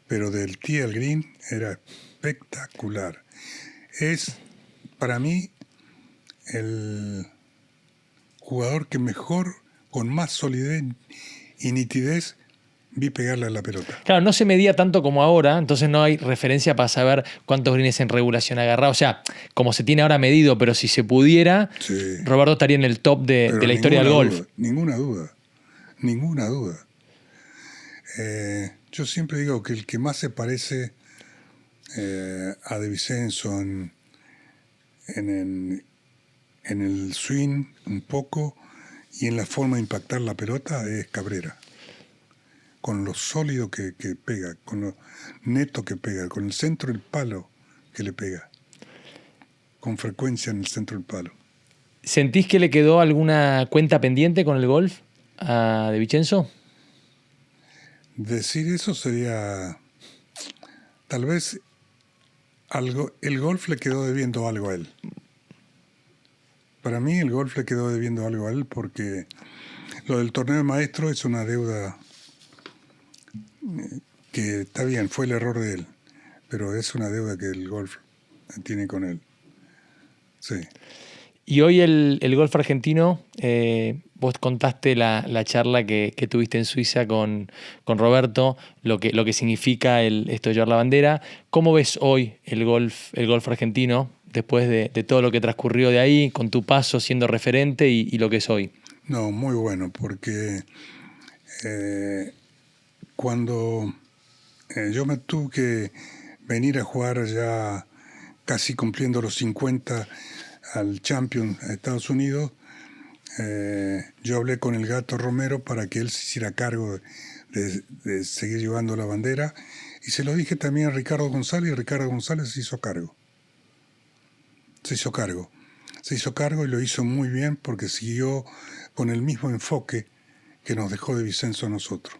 pero del tee al green era espectacular. Es, para mí, el jugador que mejor, con más solidez y nitidez, vi pegarle a la pelota. Claro, no se medía tanto como ahora, entonces no hay referencia para saber cuántos greens en regulación agarraba. O sea, como se tiene ahora medido, pero si se pudiera, sí, Roberto estaría en el top de la historia del golf. Ninguna duda. Yo siempre digo que el que más se parece a De Vicenzo en el swing un poco y en la forma de impactar la pelota es Cabrera. Con lo sólido que pega, con lo neto que pega, con el centro del palo que le pega. Con frecuencia en el centro del palo. ¿Sentís que le quedó alguna cuenta pendiente con el golf a De Vicenzo? Decir eso sería... Tal vez el golf le quedó debiendo algo a él. Para mí el golf le quedó debiendo algo a él porque lo del torneo de maestro es una deuda que está bien, fue el error de él, pero es una deuda que el golf tiene con él. Sí. Y hoy el golf argentino, vos contaste la charla que tuviste en Suiza con Roberto, lo que significa esto de llevar la bandera. ¿Cómo ves hoy el golf argentino después de todo lo que transcurrió de ahí, con tu paso siendo referente y lo que es hoy? No, muy bueno, porque cuando yo me tuve que venir a jugar ya casi cumpliendo los 50 al Champions de Estados Unidos, yo hablé con el Gato Romero para que él se hiciera cargo de seguir llevando la bandera y se lo dije también a Ricardo González y Ricardo González se hizo cargo. Se hizo cargo y lo hizo muy bien porque siguió con el mismo enfoque que nos dejó De Vicenzo a nosotros.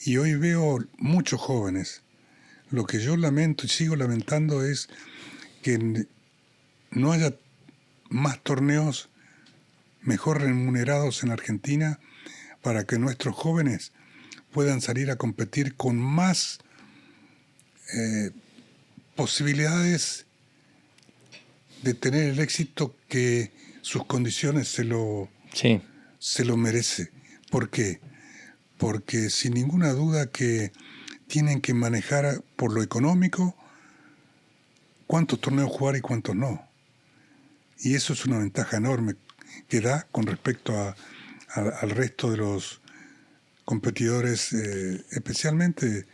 Y hoy veo muchos jóvenes Lo que yo lamento y sigo lamentando es que no haya más torneos mejor remunerados en Argentina para que nuestros jóvenes puedan salir a competir con más posibilidades de tener el éxito que sus condiciones se lo merece. ¿Por qué? Porque sin ninguna duda que tienen que manejar por lo económico cuántos torneos jugar y cuántos no. Y eso es una ventaja enorme que da con respecto al resto de los competidores, especialmente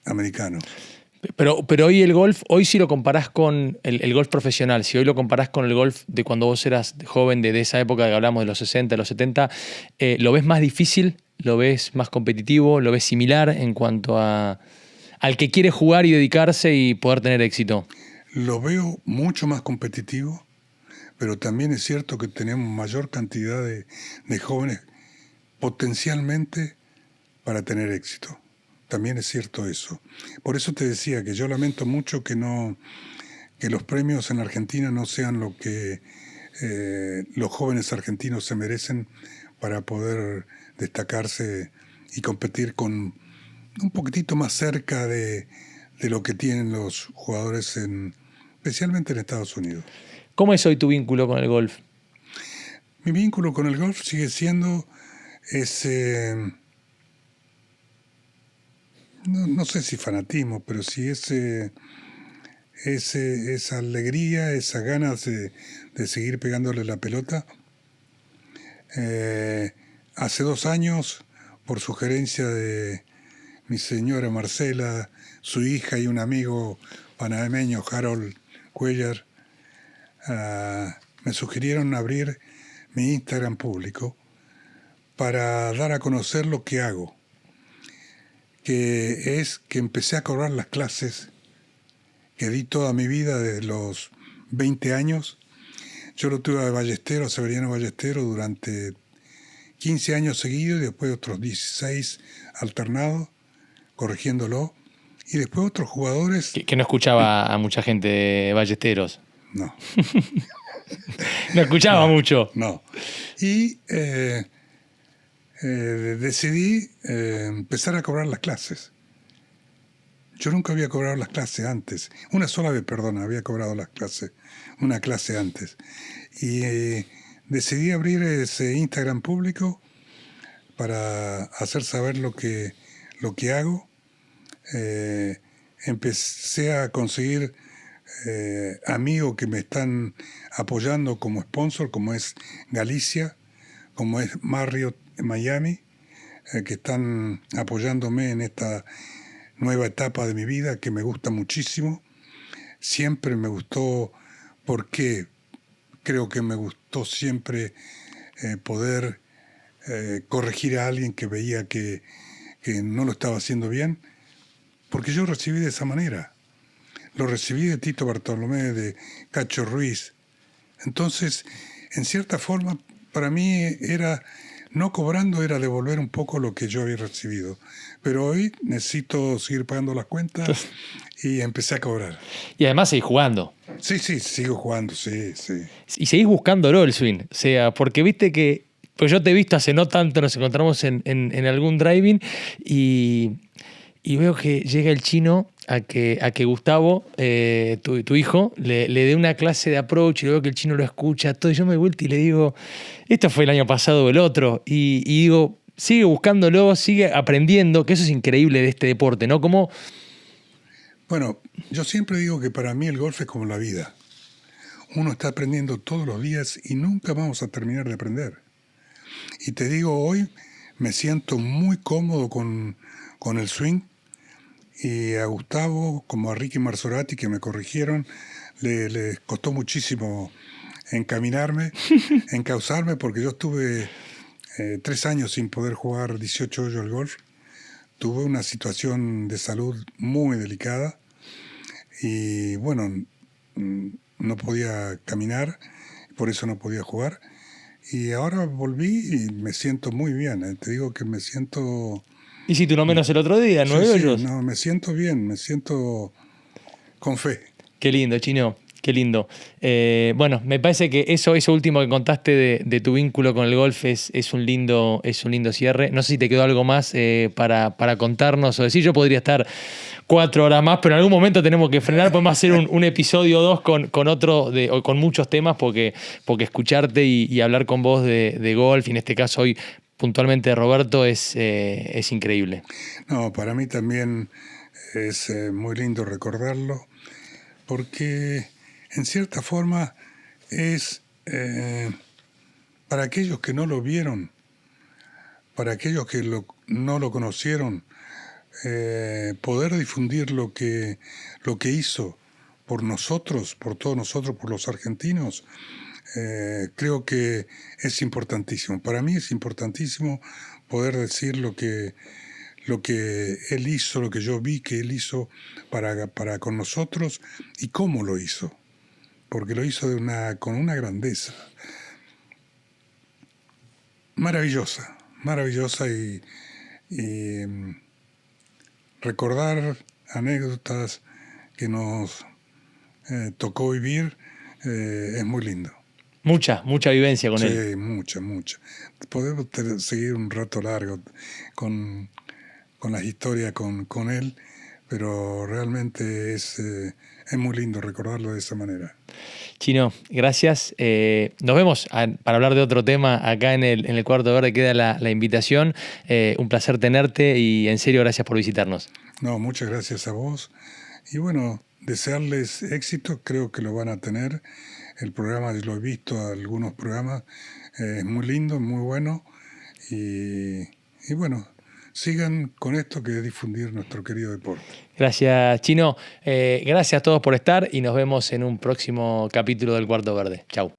americanos. Pero hoy el golf, hoy si lo comparás con el golf profesional, si hoy lo comparás con el golf de cuando vos eras joven, de esa época que hablamos de los 60, de los 70, ¿lo ves más difícil? ¿Lo ves más competitivo? ¿Lo ves similar en cuanto al que quiere jugar y dedicarse y poder tener éxito? Lo veo mucho más competitivo, pero también es cierto que tenemos mayor cantidad de jóvenes potencialmente para tener éxito. También es cierto eso. Por eso te decía que yo lamento mucho que los premios en Argentina no sean lo que los jóvenes argentinos se merecen para poder destacarse y competir con un poquitito más cerca de lo que tienen los jugadores especialmente en Estados Unidos. ¿Cómo es hoy tu vínculo con el golf? Mi vínculo con el golf sigue siendo no sé si fanatismo, pero sí esa alegría, esa ganas de seguir pegándole la pelota. Hace 2 años, por sugerencia de mi señora Marcela, su hija y un amigo panameño, Harold Cuellar, me sugirieron abrir mi Instagram público para dar a conocer lo que hago, que es que empecé a cobrar las clases que di toda mi vida desde los 20 años. Yo lo tuve a Ballesteros, a Severiano Ballesteros, durante 15 años seguidos y después otros 16 alternados, corrigiéndolo. Y después otros jugadores... Que no escuchaba a mucha gente de Ballesteros. No. No escuchaba mucho. No. Y decidí empezar a cobrar las clases. Yo nunca había cobrado las clases antes. Una sola vez, perdona, había cobrado las clases. Una clase antes. Y decidí abrir ese Instagram público para hacer saber lo que hago. Empecé a conseguir amigos que me están apoyando como sponsor, como es Galicia, como es Marriott en Miami, que están apoyándome en esta nueva etapa de mi vida que me gusta muchísimo. Siempre me gustó, porque creo que me gustó siempre poder corregir a alguien que veía que no lo estaba haciendo bien, porque yo recibí de esa manera. Lo recibí de Tito Bartolomé, de Cacho Ruiz. Entonces, en cierta forma, para mí no cobrando, era devolver un poco lo que yo había recibido. Pero hoy necesito seguir pagando las cuentas y empecé a cobrar. Y además seguís jugando. Sí, sigo jugando, sí. Y seguís buscándolo el swing. O sea, porque viste que... Pues yo te he visto hace no tanto, nos encontramos en algún driving y veo que llega el chino a que Gustavo, tu hijo, le dé una clase de approach y veo que el chino lo escucha todo. Y yo me doy vuelta y le digo, esto fue el año pasado o el otro. Y digo, sigue buscándolo, sigue aprendiendo, que eso es increíble de este deporte, ¿no? Como... Bueno, yo siempre digo que para mí el golf es como la vida. Uno está aprendiendo todos los días y nunca vamos a terminar de aprender. Y te digo, hoy me siento muy cómodo con el swing. Y a Gustavo, como a Ricky Marzorati, que me corrigieron, les costó muchísimo encaminarme, encauzarme, porque yo estuve 3 años sin poder jugar 18 hoyos al golf. Tuve una situación de salud muy delicada y bueno, no podía caminar, por eso no podía jugar. Y ahora volví y me siento muy bien. Te digo que me siento Y si tú no menos el otro día, 9 hoyos. No, me siento bien, me siento con fe. Qué lindo, Chino. Qué lindo. Bueno, me parece que eso último que contaste de tu vínculo con el golf es un lindo cierre. No sé si te quedó algo más para contarnos o decir. Yo podría estar 4 horas más, pero en algún momento tenemos que frenar. Podemos hacer un episodio o dos con otro o con muchos temas, porque escucharte y hablar con vos de golf, y en este caso hoy puntualmente de Roberto, es increíble. No, para mí también es muy lindo recordarlo, porque en cierta forma es para aquellos que no lo vieron, para aquellos que no lo conocieron, poder difundir lo que hizo por nosotros, por todos nosotros, por los argentinos, creo que es importantísimo. Para mí es importantísimo poder decir lo que él hizo, lo que yo vi que él hizo para con nosotros y cómo lo hizo. Porque lo hizo con una grandeza maravillosa y recordar anécdotas que nos tocó vivir es muy lindo. Mucha vivencia con él. Sí, mucha. Podemos seguir un rato largo con las historias con él, pero realmente es muy lindo recordarlo de esa manera. Chino, gracias. Nos vemos para hablar de otro tema acá en el Cuarto Verde. Queda la invitación. Un placer tenerte y en serio gracias por visitarnos. No, muchas gracias a vos. Y bueno, desearles éxito, creo que lo van a tener. El programa, lo he visto, algunos programas, es muy lindo, muy bueno. Y bueno, sigan con esto que es difundir nuestro querido deporte. Gracias, Chino. Gracias a todos por estar y nos vemos en un próximo capítulo del Cuarto Verde. Chau.